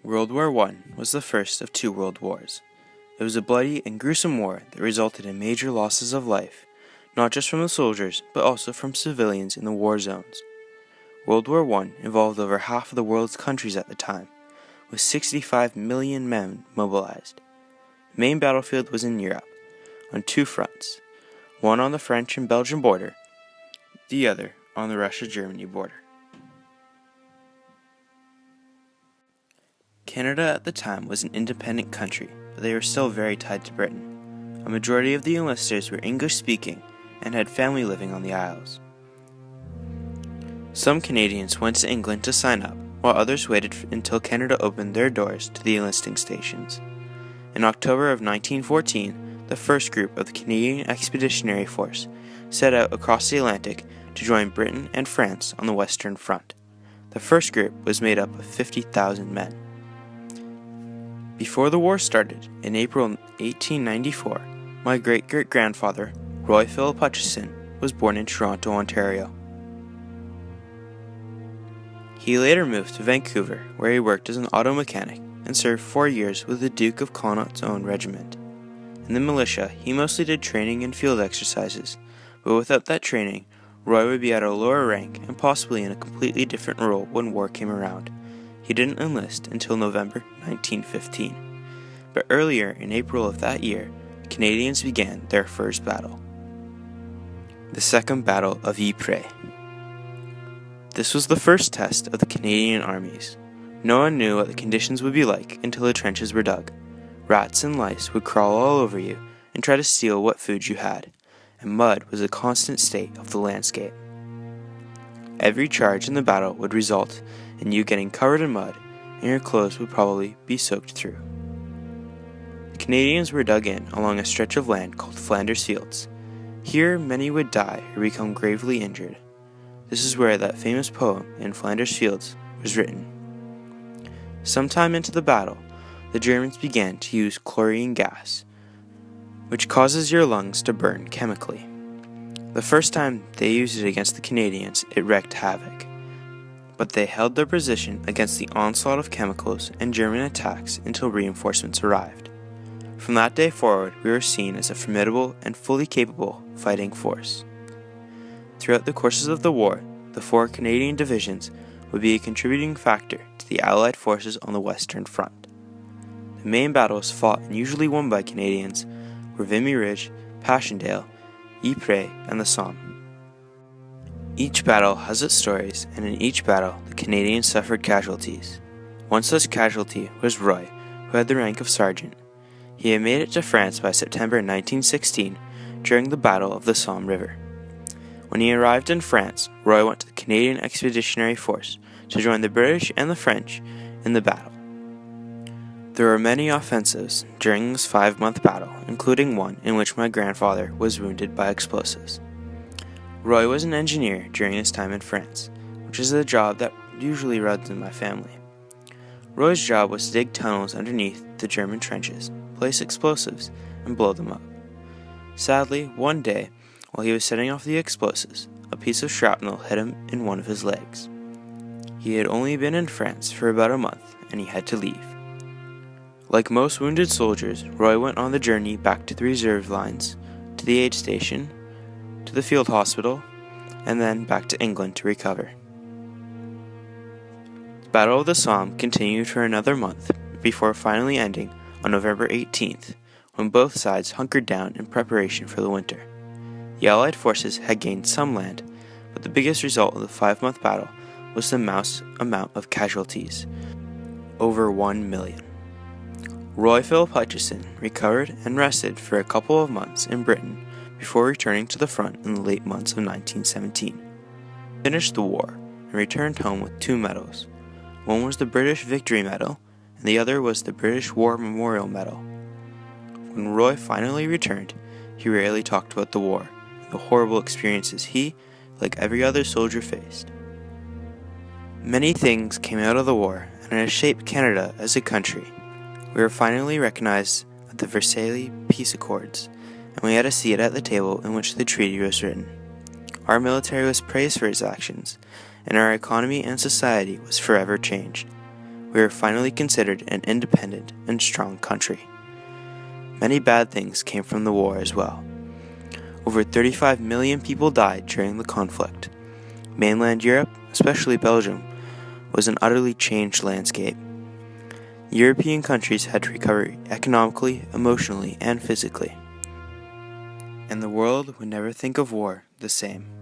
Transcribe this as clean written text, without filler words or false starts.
World War I was the first of two world wars. It was a bloody and gruesome war that resulted in major losses of life, not just from the soldiers, but also from civilians in the war zones. World War I involved over half of the world's countries at the time, with 65 million men mobilized. The main battlefield was in Europe, on two fronts, one on the French and Belgian border, the other on the Russia-Germany border. Canada at the time was an independent country, but they were still very tied to Britain. A majority of the enlisters were English-speaking and had family living on the Isles. Some Canadians went to England to sign up, while others waited until Canada opened their doors to the enlisting stations. In October of 1914, the first group of the Canadian Expeditionary Force set out across the Atlantic to join Britain and France on the Western Front. The first group was made up of 50,000 men. Before the war started, in April 1894, my great-great-grandfather, Roy Philip Hutchison, was born in Toronto, Ontario. He later moved to Vancouver, where he worked as an auto mechanic and served 4 years with the Duke of Connaught's own regiment. In the militia, he mostly did training and field exercises, but without that training, Roy would be at a lower rank and possibly in a completely different role when war came around. He didn't enlist until November 1915. But earlier in April of that year, Canadians began their first battle. The Second Battle of Ypres. This was the first test of the Canadian armies. No one knew what the conditions would be like until the trenches were dug. Rats and lice would crawl all over you and try to steal what food you had, and mud was a constant state of the landscape. Every charge in the battle would result in you getting covered in mud, and your clothes would probably be soaked through. The Canadians were dug in along a stretch of land called Flanders Fields. Here many would die or become gravely injured. This is where that famous poem in Flanders Fields was written. Sometime into the battle, the Germans began to use chlorine gas, which causes your lungs to burn chemically. The first time they used it against the Canadians, it wreaked havoc. But they held their position against the onslaught of chemicals and German attacks until reinforcements arrived. From that day forward, we were seen as a formidable and fully capable fighting force. Throughout the courses of the war, the 4 Canadian divisions would be a contributing factor to the Allied forces on the Western Front. The main battles fought and usually won by Canadians were Vimy Ridge, Passchendaele, Ypres, and the Somme. Each battle has its stories, and in each battle, the Canadians suffered casualties. One such casualty was Roy, who had the rank of sergeant. He had made it to France by September 1916 during the Battle of the Somme River. When he arrived in France, Roy went to the Canadian Expeditionary Force to join the British and the French in the battle. There were many offensives during this 5-month battle, including one in which my grandfather was wounded by explosives. Roy was an engineer during his time in France, which is a job that usually runs in my family. Roy's job was to dig tunnels underneath the German trenches, place explosives, and blow them up. Sadly, one day, while he was setting off the explosives, a piece of shrapnel hit him in one of his legs. He had only been in France for about a month, and he had to leave. Like most wounded soldiers, Roy went on the journey back to the reserve lines, to the aid station, to the field hospital, and then back to England to recover. The Battle of the Somme continued for another month before finally ending on November 18th, when both sides hunkered down in preparation for the winter. The Allied forces had gained some land, but the biggest result of the 5-month battle was the mass amount of casualties, over 1 million. Roy Philip Hutchison recovered and rested for a couple of months in Britain before returning to the front in the late months of 1917. He finished the war and returned home with 2 medals. One was the British Victory Medal, and the other was the British War Memorial Medal. When Roy finally returned, he rarely talked about the war and the horrible experiences he, like every other soldier, faced. Many things came out of the war, and it has shaped Canada as a country. We were finally recognized at the Versailles Peace Accords, and we had a seat at the table in which the treaty was written. Our military was praised for its actions, and our economy and society was forever changed. we were finally considered an independent and strong country. Many bad things came from the war as well. Over 35 million people died during the conflict. Mainland Europe, especially Belgium, was an utterly changed landscape. European countries had to recover economically, emotionally, and physically. And the world would never think of war the same.